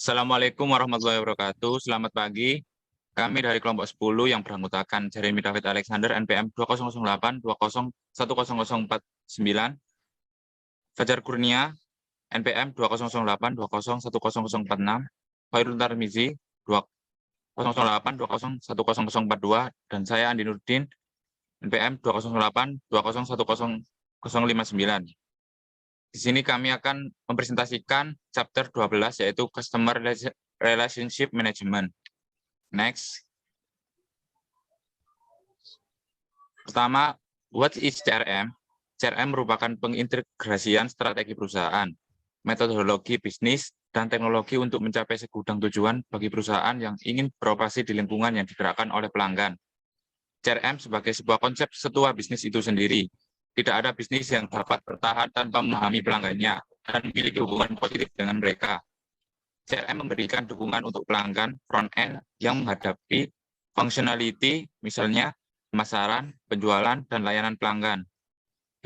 Assalamualaikum warahmatullahi wabarakatuh. Selamat pagi. Kami dari kelompok 10 yang beranggotakan Jeremy David Alexander NPM 2008 201049, Fajar Kurnia NPM 2008 201046, Khairul Tarmizi 2008 201042, dan saya Andi Nurdin NPM 2008 201059. Di sini kami akan mempresentasikan chapter 12 yaitu Customer Relationship Management. Next. Pertama, what is CRM? CRM merupakan pengintegrasian strategi perusahaan, metodologi bisnis, dan teknologi untuk mencapai segudang tujuan bagi perusahaan yang ingin beroperasi di lingkungan yang digerakkan oleh pelanggan. CRM sebagai sebuah konsep setua bisnis itu sendiri. Tidak ada bisnis yang dapat bertahan tanpa memahami pelanggannya dan memiliki hubungan positif dengan mereka. CRM memberikan dukungan untuk pelanggan front-end yang menghadapi functionality, misalnya pemasaran, penjualan, dan layanan pelanggan,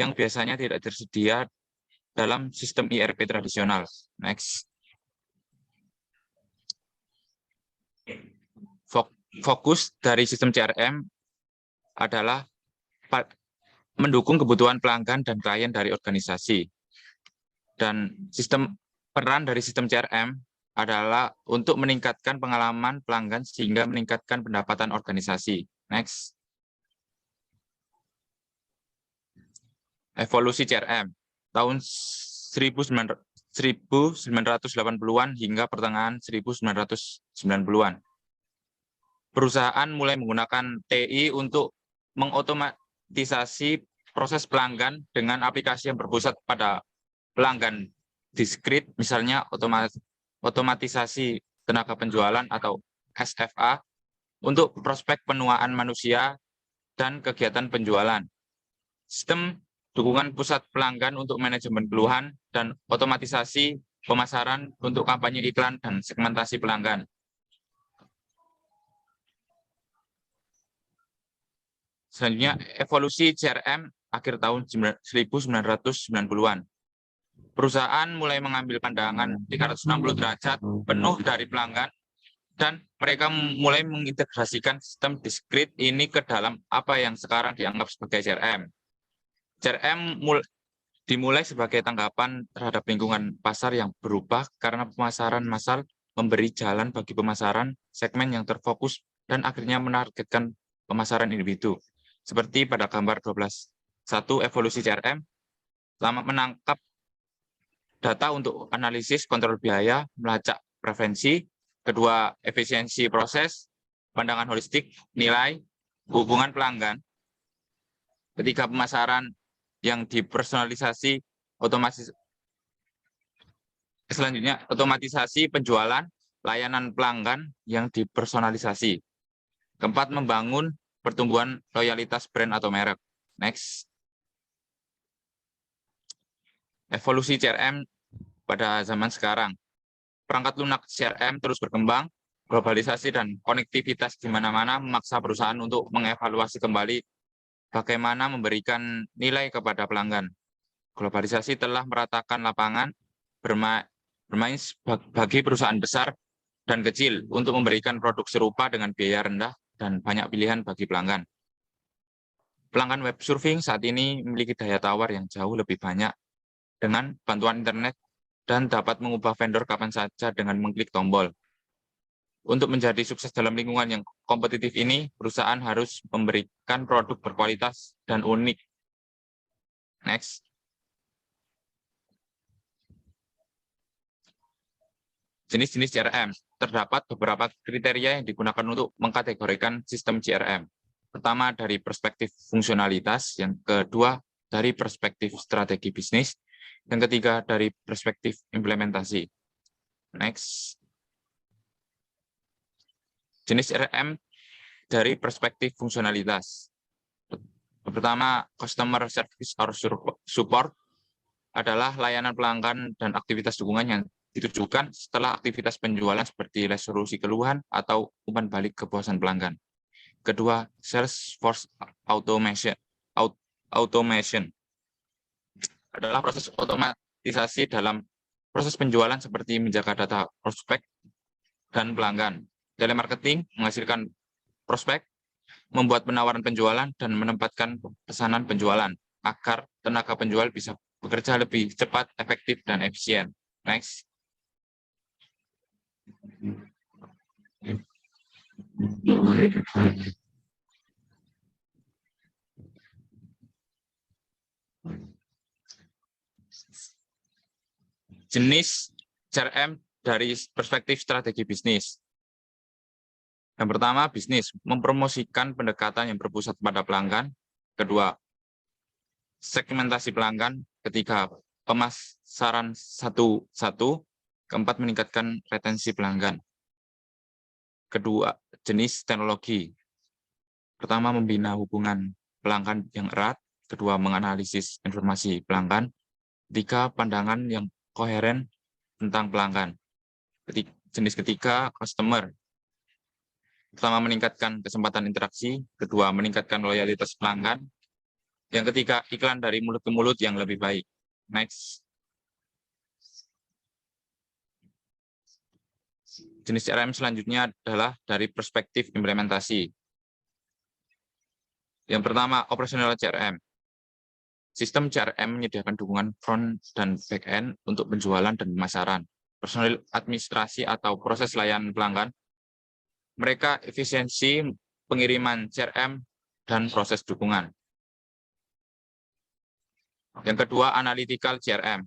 yang biasanya tidak tersedia dalam sistem ERP tradisional. Next. Fokus dari sistem CRM adalah mendukung kebutuhan pelanggan dan klien dari organisasi. Dan peran dari sistem CRM adalah untuk meningkatkan pengalaman pelanggan sehingga meningkatkan pendapatan organisasi. Next. Evolusi CRM. Tahun 1980-an hingga pertengahan 1990-an. Perusahaan mulai menggunakan TI untuk mengotomatisasi proses pelanggan dengan aplikasi yang berpusat pada pelanggan diskrit, misalnya otomatisasi tenaga penjualan atau SFA untuk prospek penuaan manusia dan kegiatan penjualan. Sistem dukungan pusat pelanggan untuk manajemen keluhan dan otomatisasi pemasaran untuk kampanye iklan dan segmentasi pelanggan. Selanjutnya, evolusi CRM akhir tahun 1990-an. Perusahaan mulai mengambil pandangan 360 derajat penuh dari pelanggan, dan mereka mulai mengintegrasikan sistem diskrit ini ke dalam apa yang sekarang dianggap sebagai CRM. CRM dimulai sebagai tanggapan terhadap lingkungan pasar yang berubah karena pemasaran massal memberi jalan bagi pemasaran segmen yang terfokus dan akhirnya menargetkan pemasaran individu. Seperti pada gambar 12.1, evolusi CRM selama menangkap data untuk analisis kontrol biaya, melacak preferensi, kedua efisiensi proses, pandangan holistik, nilai, hubungan pelanggan, ketiga pemasaran yang dipersonalisasi, selanjutnya otomatisasi penjualan, layanan pelanggan yang dipersonalisasi, keempat membangun pertumbuhan loyalitas brand atau merek. Next. Evolusi CRM pada zaman sekarang. Perangkat lunak CRM terus berkembang, globalisasi dan konektivitas di mana-mana memaksa perusahaan untuk mengevaluasi kembali bagaimana memberikan nilai kepada pelanggan. Globalisasi telah meratakan lapangan bermain bagi perusahaan besar dan kecil untuk memberikan produk serupa dengan biaya rendah dan banyak pilihan bagi pelanggan. Pelanggan web surfing saat ini memiliki daya tawar yang jauh lebih banyak dengan bantuan internet dan dapat mengubah vendor kapan saja dengan mengklik tombol. Untuk menjadi sukses dalam lingkungan yang kompetitif ini, perusahaan harus memberikan produk berkualitas dan unik. Next. Jenis-jenis CRM. Terdapat beberapa kriteria yang digunakan untuk mengkategorikan sistem CRM. Pertama, dari perspektif fungsionalitas. Yang kedua, dari perspektif strategi bisnis. Yang ketiga, dari perspektif implementasi. Next. Jenis CRM dari perspektif fungsionalitas. Pertama, customer service or support adalah layanan pelanggan dan aktivitas dukungan yang ditujukan setelah aktivitas penjualan seperti resolusi keluhan atau umpan balik kepuasan pelanggan. Kedua, Salesforce automation adalah proses otomatisasi dalam proses penjualan seperti menjaga data prospek dan pelanggan. Telemarketing menghasilkan prospek, membuat penawaran penjualan, dan menempatkan pesanan penjualan agar tenaga penjual bisa bekerja lebih cepat, efektif, dan efisien. Next. Jenis CRM dari perspektif strategi bisnis. Yang pertama, bisnis mempromosikan pendekatan yang berpusat pada pelanggan. Kedua, segmentasi pelanggan. Ketiga, pemasaran satu-satu. Keempat, meningkatkan retensi pelanggan. Kedua, jenis teknologi. Pertama, membina hubungan pelanggan yang erat. Kedua, menganalisis informasi pelanggan. Ketiga, pandangan yang koheren tentang pelanggan. Jenis ketiga, customer. Pertama, meningkatkan kesempatan interaksi. Kedua, meningkatkan loyalitas pelanggan. Yang ketiga, iklan dari mulut ke mulut yang lebih baik. Next. Jenis CRM selanjutnya adalah dari perspektif implementasi. Yang pertama, operasional CRM. Sistem CRM menyediakan dukungan front dan back-end untuk penjualan dan pemasaran. Personil administrasi atau proses layanan pelanggan. Mereka efisiensi pengiriman CRM dan proses dukungan. Yang kedua, analytical CRM.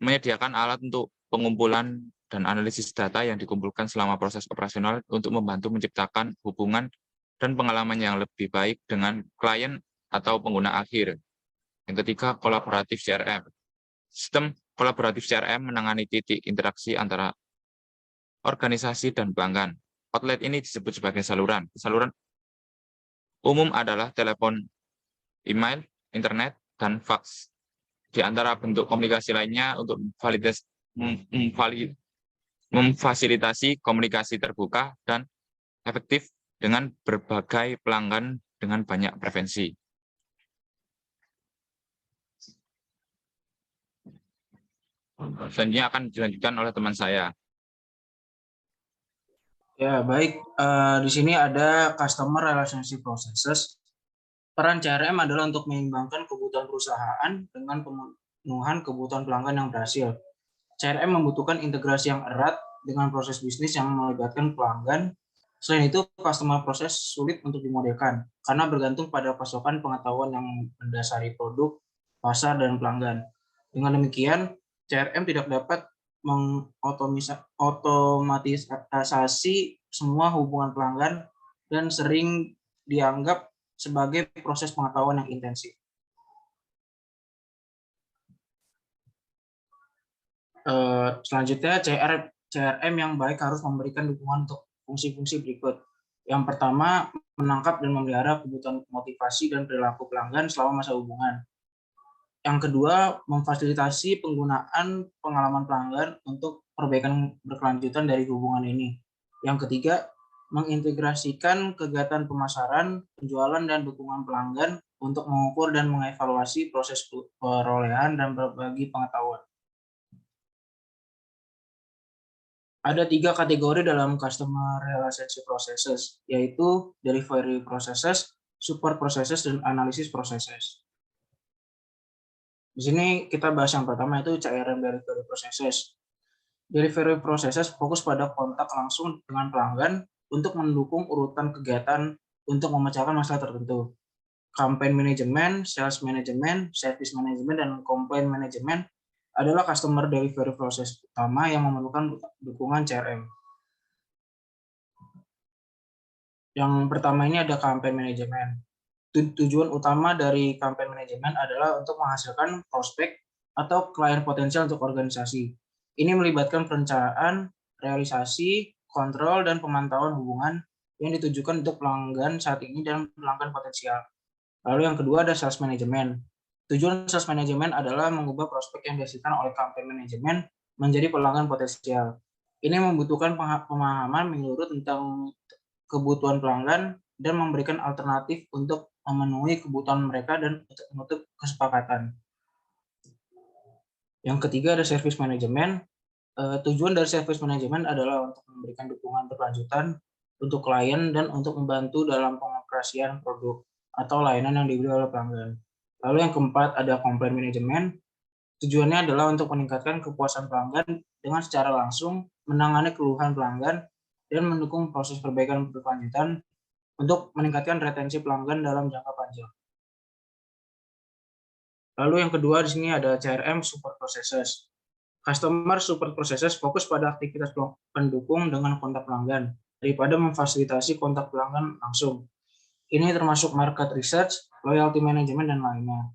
Menyediakan alat untuk pengumpulan dan analisis data yang dikumpulkan selama proses operasional untuk membantu menciptakan hubungan dan pengalaman yang lebih baik dengan klien atau pengguna akhir. Yang ketiga, kolaboratif CRM. Sistem kolaboratif CRM menangani titik interaksi antara organisasi dan pelanggan. Outlet ini disebut sebagai saluran. Saluran umum adalah telepon, email, internet, dan fax. Di antara bentuk komunikasi lainnya untuk memfasilitasi komunikasi terbuka dan efektif dengan berbagai pelanggan dengan banyak preferensi. Selanjutnya akan dilanjutkan oleh teman saya. Ya, baik. Di sini ada Customer Relationship Processes. Peran CRM adalah untuk menyeimbangkan kebutuhan perusahaan dengan pemenuhan kebutuhan pelanggan yang berhasil. CRM membutuhkan integrasi yang erat dengan proses bisnis yang melibatkan pelanggan. Selain itu, customer process sulit untuk dimodelkan karena bergantung pada pasokan pengetahuan yang mendasari produk, pasar, dan pelanggan. Dengan demikian, CRM tidak dapat mengotomatisasi semua hubungan pelanggan dan sering dianggap sebagai proses pengetahuan yang intensif. Selanjutnya, CRM yang baik harus memberikan dukungan untuk fungsi-fungsi berikut. Yang pertama, menangkap dan memelihara kebutuhan motivasi dan perilaku pelanggan selama masa hubungan. Yang kedua, memfasilitasi penggunaan pengalaman pelanggan untuk perbaikan berkelanjutan dari hubungan ini. Yang ketiga, mengintegrasikan kegiatan pemasaran, penjualan, dan dukungan pelanggan untuk mengukur dan mengevaluasi proses perolehan dan berbagi pengetahuan. Ada 3 kategori dalam Customer Relationship Processes, yaitu Delivery Processes, Support Processes, dan Analysis Processes. Di sini kita bahas yang pertama, itu CRM Delivery Processes. Delivery Processes fokus pada kontak langsung dengan pelanggan untuk mendukung urutan kegiatan untuk memecahkan masalah tertentu. Campaign Management, Sales Management, Service Management, dan Complaint Management adalah Customer Delivery Process utama yang memerlukan dukungan CRM. Yang pertama ini ada Campaign Management. Tujuan utama dari campaign management adalah untuk menghasilkan prospek atau klien potensial untuk organisasi. Ini melibatkan perencanaan, realisasi, kontrol, dan pemantauan hubungan yang ditujukan untuk pelanggan saat ini dan pelanggan potensial. Lalu yang kedua ada sales management. Tujuan sales management adalah mengubah prospek yang dihasilkan oleh campaign management menjadi pelanggan potensial. Ini membutuhkan pemahaman menyeluruh tentang kebutuhan pelanggan dan memberikan alternatif untuk memenuhi kebutuhan mereka dan untuk menutup kesepakatan. Yang ketiga ada service management. Tujuan dari service management adalah untuk memberikan dukungan berkelanjutan untuk klien dan untuk membantu dalam pengoperasian produk atau layanan yang diberi oleh pelanggan. Lalu yang keempat ada complaint management. Tujuannya adalah untuk meningkatkan kepuasan pelanggan dengan secara langsung menangani keluhan pelanggan dan mendukung proses perbaikan berkelanjutan untuk meningkatkan retensi pelanggan dalam jangka panjang. Lalu yang kedua di sini ada CRM support processes. Customer support processes fokus pada aktivitas pendukung dengan kontak pelanggan daripada memfasilitasi kontak pelanggan langsung. Ini termasuk market research, loyalty management, dan lainnya.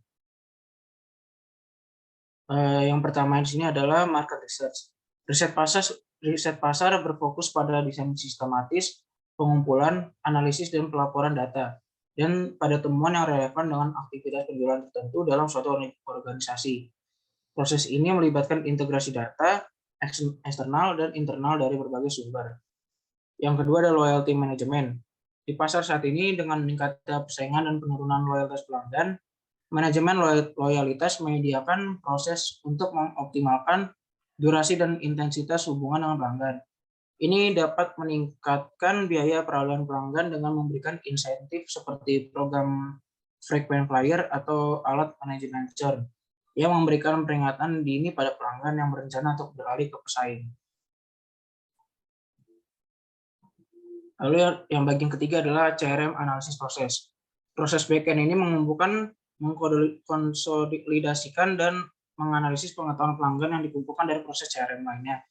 Yang pertama di sini adalah market research. Riset pasar berfokus pada desain sistematis, pengumpulan, analisis, dan pelaporan data, dan pada temuan yang relevan dengan aktivitas penjualan tertentu dalam suatu organisasi. Proses ini melibatkan integrasi data, eksternal dan internal dari berbagai sumber. Yang kedua adalah loyalty management. Di pasar saat ini, dengan meningkatnya persaingan dan penurunan loyalitas pelanggan, manajemen loyalitas menyediakan proses untuk mengoptimalkan durasi dan intensitas hubungan dengan pelanggan. Ini dapat meningkatkan biaya peralihan pelanggan dengan memberikan insentif seperti program frequent flyer atau alat manajemen churn yang memberikan peringatan dini pada pelanggan yang berencana untuk beralih ke pesaing. Lalu yang bagian ketiga adalah CRM analisis proses. Proses backend ini mengumpulkan, mengkonsolidasikan, dan menganalisis pengetahuan pelanggan yang dikumpulkan dari proses CRM lainnya.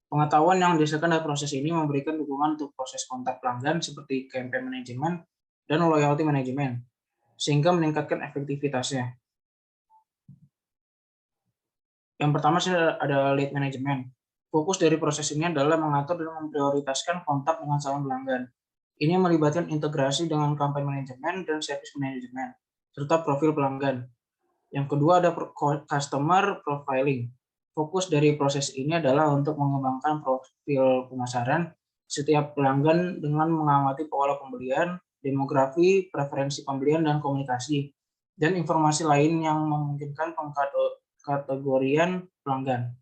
Pengetahuan yang dihasilkan dari proses ini memberikan dukungan untuk proses kontak pelanggan seperti campaign management dan loyalty management, sehingga meningkatkan efektivitasnya. Yang pertama ada lead management. Fokus dari proses ini adalah mengatur dan memprioritaskan kontak dengan calon pelanggan. Ini melibatkan integrasi dengan campaign management dan service management, serta profil pelanggan. Yang kedua ada customer profiling. Fokus dari proses ini adalah untuk mengembangkan profil pemasaran setiap pelanggan dengan mengamati pola pembelian, demografi, preferensi pembelian, dan komunikasi, dan informasi lain yang memungkinkan pengkategorian pelanggan.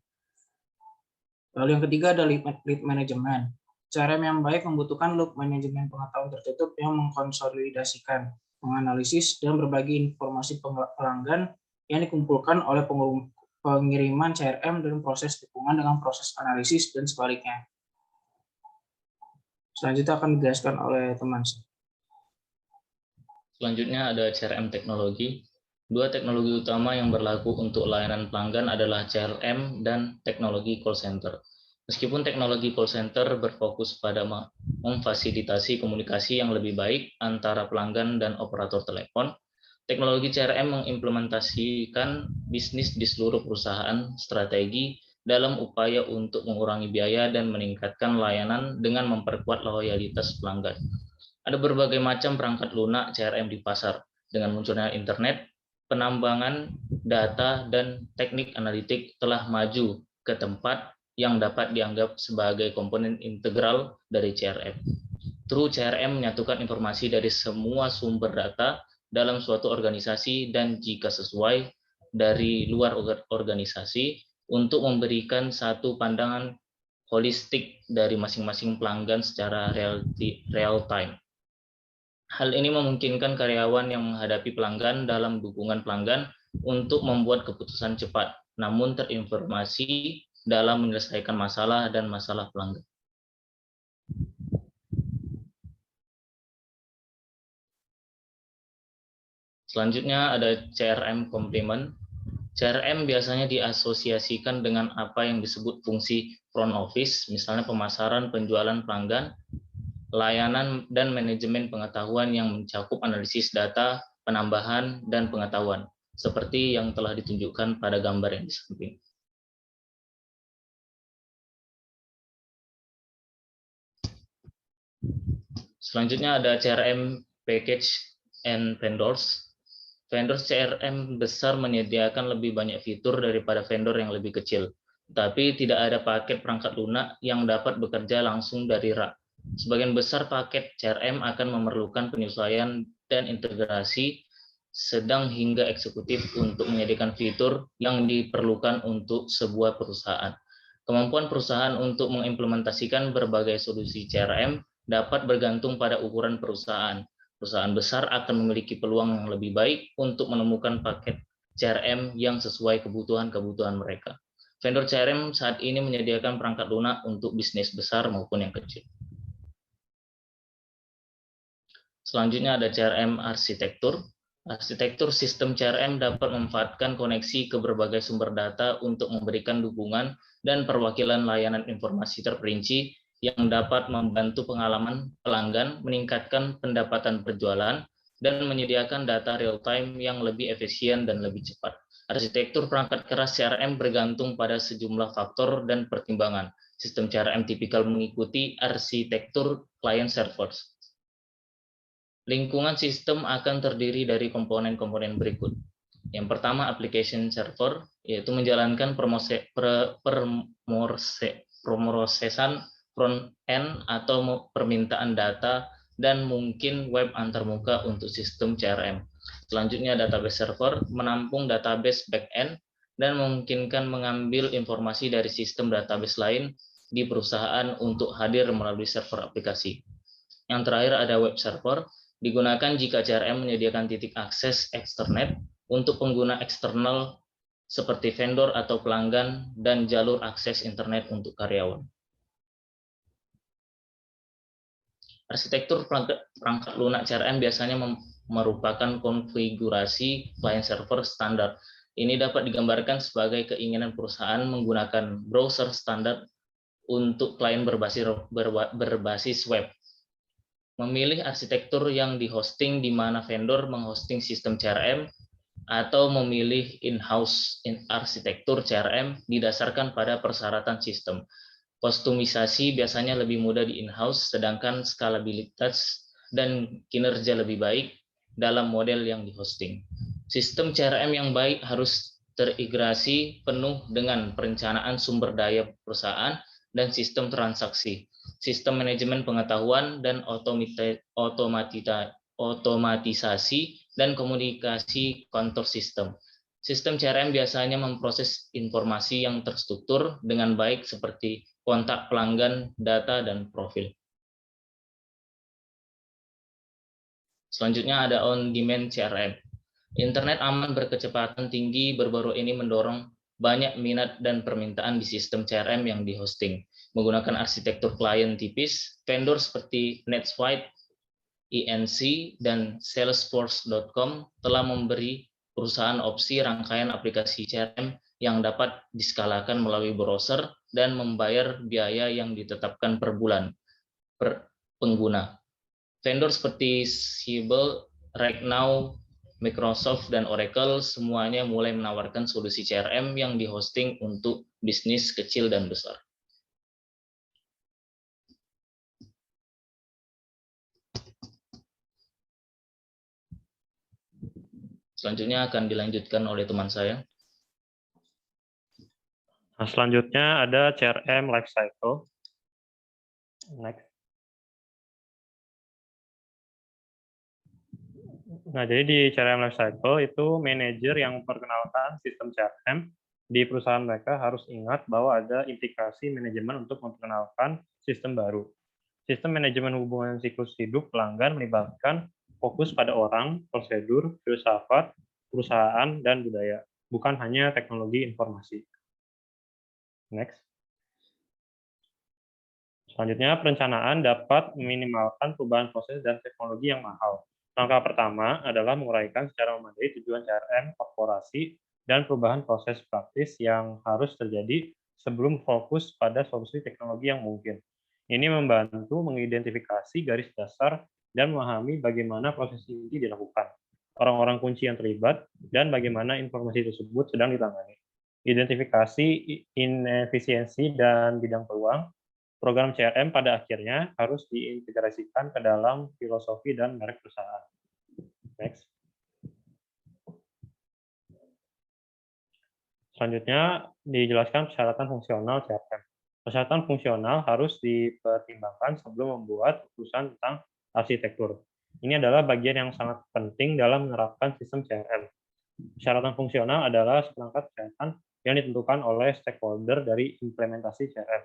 Lalu yang ketiga ada lead management. CRM yang baik membutuhkan loop manajemen pengetahuan tertutup yang mengkonsolidasikan, menganalisis, dan berbagi informasi pelanggan yang dikumpulkan oleh pengiriman CRM dan proses dukungan dengan proses analisis dan sebaliknya. Selanjutnya akan dijelaskan oleh teman. Selanjutnya ada CRM teknologi. Dua teknologi utama yang berlaku untuk layanan pelanggan adalah CRM dan teknologi call center. Meskipun teknologi call center berfokus pada memfasilitasi komunikasi yang lebih baik antara pelanggan dan operator telepon, teknologi CRM mengimplementasikan bisnis di seluruh perusahaan strategi dalam upaya untuk mengurangi biaya dan meningkatkan layanan dengan memperkuat loyalitas pelanggan. Ada berbagai macam perangkat lunak CRM di pasar. Dengan munculnya internet, penambangan data dan teknik analitik telah maju ke tempat yang dapat dianggap sebagai komponen integral dari CRM. True CRM menyatukan informasi dari semua sumber data dalam suatu organisasi dan jika sesuai dari luar organisasi untuk memberikan satu pandangan holistik dari masing-masing pelanggan secara real time. Hal ini memungkinkan karyawan yang menghadapi pelanggan dalam dukungan pelanggan untuk membuat keputusan cepat, namun terinformasi dalam menyelesaikan masalah dan masalah pelanggan. Selanjutnya ada CRM complement. CRM biasanya diasosiasikan dengan apa yang disebut fungsi front office, misalnya pemasaran, penjualan pelanggan, layanan, dan manajemen pengetahuan yang mencakup analisis data, penambahan, dan pengetahuan, seperti yang telah ditunjukkan pada gambar yang di samping. Selanjutnya ada CRM package and vendors. Vendor CRM besar menyediakan lebih banyak fitur daripada vendor yang lebih kecil, tapi tidak ada paket perangkat lunak yang dapat bekerja langsung dari rak. Sebagian besar paket CRM akan memerlukan penyesuaian dan integrasi sedang hingga eksekutif untuk menyediakan fitur yang diperlukan untuk sebuah perusahaan. Kemampuan perusahaan untuk mengimplementasikan berbagai solusi CRM dapat bergantung pada ukuran perusahaan. Perusahaan besar akan memiliki peluang yang lebih baik untuk menemukan paket CRM yang sesuai kebutuhan-kebutuhan mereka. Vendor CRM saat ini menyediakan perangkat lunak untuk bisnis besar maupun yang kecil. Selanjutnya ada CRM arsitektur. Arsitektur sistem CRM dapat memanfaatkan koneksi ke berbagai sumber data untuk memberikan dukungan dan perwakilan layanan informasi terperinci yang dapat membantu pengalaman pelanggan, meningkatkan pendapatan berjualan, dan menyediakan data real-time yang lebih efisien dan lebih cepat. Arsitektur perangkat keras CRM bergantung pada sejumlah faktor dan pertimbangan. Sistem CRM tipikal mengikuti arsitektur client servers. Lingkungan sistem akan terdiri dari komponen-komponen berikut. Yang pertama, application server, yaitu menjalankan pemrosesan front-end atau permintaan data dan mungkin web antarmuka untuk sistem CRM. Selanjutnya, database server menampung database back-end dan memungkinkan mengambil informasi dari sistem database lain di perusahaan untuk hadir melalui server aplikasi. Yang terakhir ada web server, digunakan jika CRM menyediakan titik akses eksternet untuk pengguna eksternal seperti vendor atau pelanggan dan jalur akses internet untuk karyawan. Arsitektur perangkat lunak CRM biasanya merupakan konfigurasi client server standar. Ini dapat digambarkan sebagai keinginan perusahaan menggunakan browser standar untuk klien berbasis web. Memilih arsitektur yang dihosting di mana vendor menghosting sistem CRM atau memilih in-house arsitektur CRM didasarkan pada persyaratan sistem. Kostumisasi biasanya lebih mudah di in-house, sedangkan skalabilitas dan kinerja lebih baik dalam model yang dihosting. Sistem CRM yang baik harus terintegrasi penuh dengan perencanaan sumber daya perusahaan dan sistem transaksi, sistem manajemen pengetahuan dan otomatisasi dan komunikasi kantor sistem. Sistem CRM biasanya memproses informasi yang terstruktur dengan baik seperti kontak pelanggan, data, dan profil. Selanjutnya ada on-demand CRM. Internet aman berkecepatan tinggi baru-baru ini mendorong banyak minat dan permintaan di sistem CRM yang dihosting. Menggunakan arsitektur klien tipis, vendor seperti NetSuite, INC, dan Salesforce.com telah memberi perusahaan opsi rangkaian aplikasi CRM yang dapat diskalakan melalui browser dan membayar biaya yang ditetapkan per bulan per pengguna. Vendor seperti Siebel, RightNow, Microsoft, dan Oracle semuanya mulai menawarkan solusi CRM yang dihosting untuk bisnis kecil dan besar. Selanjutnya akan dilanjutkan oleh teman saya. Nah, selanjutnya ada CRM Lifecycle. Next. Nah, jadi di CRM Lifecycle itu manajer yang memperkenalkan sistem CRM di perusahaan mereka harus ingat bahwa ada integrasi manajemen untuk memperkenalkan sistem baru. Sistem manajemen hubungan siklus hidup pelanggan melibatkan fokus pada orang, prosedur, filsafat, perusahaan, dan budaya, bukan hanya teknologi informasi. Next. Selanjutnya, perencanaan dapat meminimalkan perubahan proses dan teknologi yang mahal. Langkah pertama adalah menguraikan secara memadai tujuan CRM korporasi dan perubahan proses praktis yang harus terjadi sebelum fokus pada solusi teknologi yang mungkin. Ini membantu mengidentifikasi garis dasar dan memahami bagaimana proses inti dilakukan, orang-orang kunci yang terlibat, dan bagaimana informasi tersebut sedang ditangani. Identifikasi inefisiensi dan bidang peluang, program CRM pada akhirnya harus diintegrasikan ke dalam filosofi dan merek perusahaan. Next. Selanjutnya dijelaskan persyaratan fungsional CRM. Persyaratan fungsional harus dipertimbangkan sebelum membuat keputusan tentang arsitektur. Ini adalah bagian yang sangat penting dalam menerapkan sistem CRM. Persyaratan fungsional adalah seperangkat persyaratan yang ditentukan oleh stakeholder dari implementasi CRM.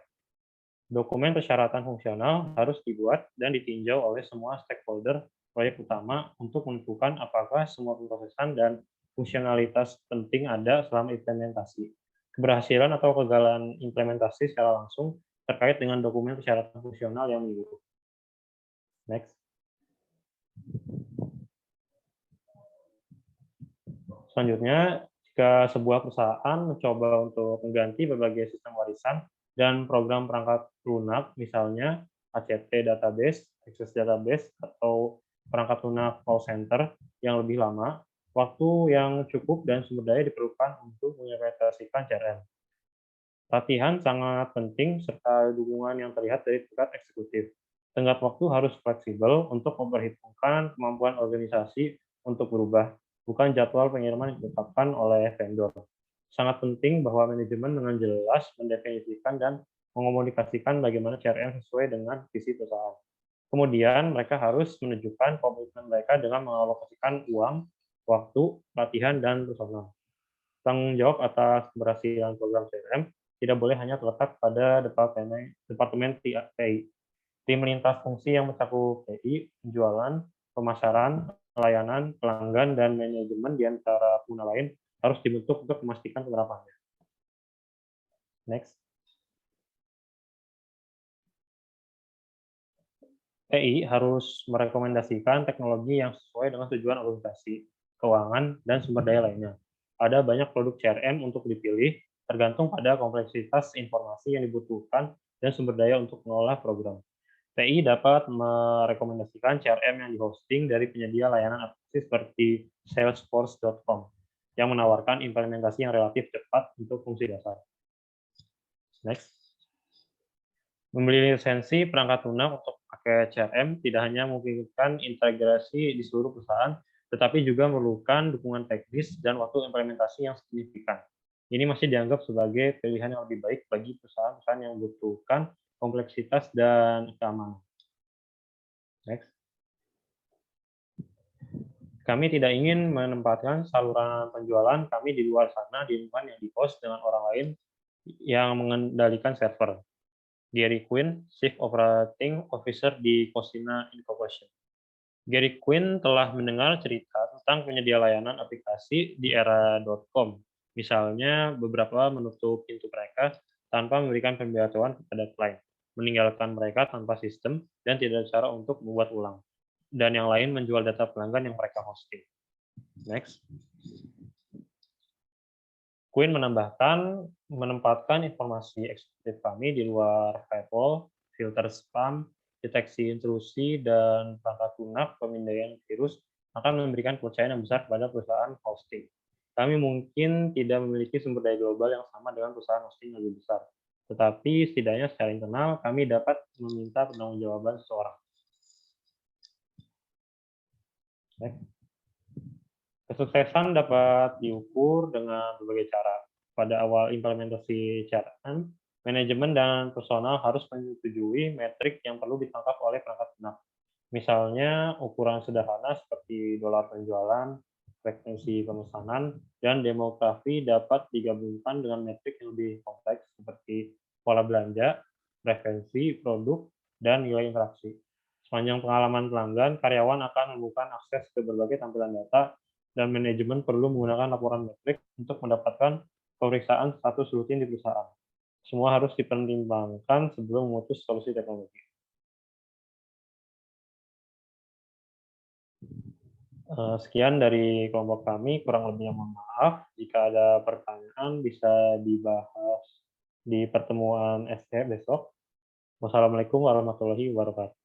Dokumen persyaratan fungsional harus dibuat dan ditinjau oleh semua stakeholder proyek utama untuk menentukan apakah semua pemrosesan dan fungsionalitas penting ada selama implementasi. Keberhasilan atau kegagalan implementasi secara langsung terkait dengan dokumen persyaratan fungsional yang menyeluruh. Next. Selanjutnya, jika sebuah perusahaan mencoba untuk mengganti berbagai sistem warisan dan program perangkat lunak, misalnya ACT database, Access database, atau perangkat lunak call center yang lebih lama, waktu yang cukup dan sumber daya diperlukan untuk mengimplementasikan CRM. Latihan sangat penting serta dukungan yang terlihat dari tingkat eksekutif. Tenggat waktu harus fleksibel untuk memperhitungkan kemampuan organisasi untuk berubah, bukan jadwal pengiriman yang ditetapkan oleh vendor. Sangat penting bahwa manajemen dengan jelas mendefinisikan dan mengomunikasikan bagaimana CRM sesuai dengan visi perusahaan. Kemudian mereka harus menunjukkan komitmen mereka dengan mengalokasikan uang, waktu, latihan, dan personal. Tanggung jawab atas keberhasilan program CRM tidak boleh hanya terletak pada departemen TI. Tim lintas fungsi yang mencakup TI, penjualan, pemasaran, pelayanan, pelanggan, dan manajemen di antara pengguna lain harus dibentuk untuk memastikan penerapannya. Next. TI harus merekomendasikan teknologi yang sesuai dengan tujuan organisasi, keuangan, dan sumber daya lainnya. Ada banyak produk CRM untuk dipilih, tergantung pada kompleksitas informasi yang dibutuhkan dan sumber daya untuk mengolah program. TI dapat merekomendasikan CRM yang di-hosting dari penyedia layanan aplikasi seperti salesforce.com yang menawarkan implementasi yang relatif cepat untuk fungsi dasar. Next. Membeli lisensi perangkat lunak untuk pakai CRM tidak hanya memungkinkan integrasi di seluruh perusahaan, tetapi juga memerlukan dukungan teknis dan waktu implementasi yang signifikan. Ini masih dianggap sebagai pilihan yang lebih baik bagi perusahaan-perusahaan yang membutuhkan kompleksitas dan keamanan. Next. Kami tidak ingin menempatkan saluran penjualan kami di luar sana di lingkungan yang di-host dengan orang lain yang mengendalikan server. Gary Quinn, Chief Operating Officer di Cosina Incorporation. Gary Quinn telah mendengar cerita tentang penyedia layanan aplikasi di era .com. Misalnya, beberapa menutup pintu mereka tanpa memberikan pemberitahuan kepada klien, meninggalkan mereka tanpa sistem, dan tidak ada cara untuk membuat ulang. Dan yang lain menjual data pelanggan yang mereka hosting. Next. Quinn menempatkan informasi eksekutif kami di luar firewall, filter spam, deteksi intrusi, dan perangkat lunak pemindaian virus akan memberikan kepercayaan yang besar kepada perusahaan hosting. Kami mungkin tidak memiliki sumber daya global yang sama dengan perusahaan hosting yang lebih besar, tetapi setidaknya secara internal kami dapat meminta pertanggungjawaban seseorang. Kesuksesan dapat diukur dengan berbagai cara. Pada awal implementasi CRM, manajemen dan personal harus menyetujui metrik yang perlu ditangkap oleh perangkat lunak. Misalnya, ukuran sederhana seperti dolar penjualan, frekuensi pemesanan, dan demografi dapat digabungkan dengan metrik yang lebih kompleks seperti pola belanja, preferensi, produk, dan nilai interaksi. Sepanjang pengalaman pelanggan, karyawan akan menemukan akses ke berbagai tampilan data, dan manajemen perlu menggunakan laporan metrik untuk mendapatkan pemeriksaan status rutin di perusahaan. Semua harus dipertimbangkan sebelum memutus solusi teknologi. Sekian dari kelompok kami, kurang lebihnya mohon maaf. Jika ada pertanyaan bisa dibahas di pertemuan ST besok. Wassalamualaikum warahmatullahi wabarakatuh.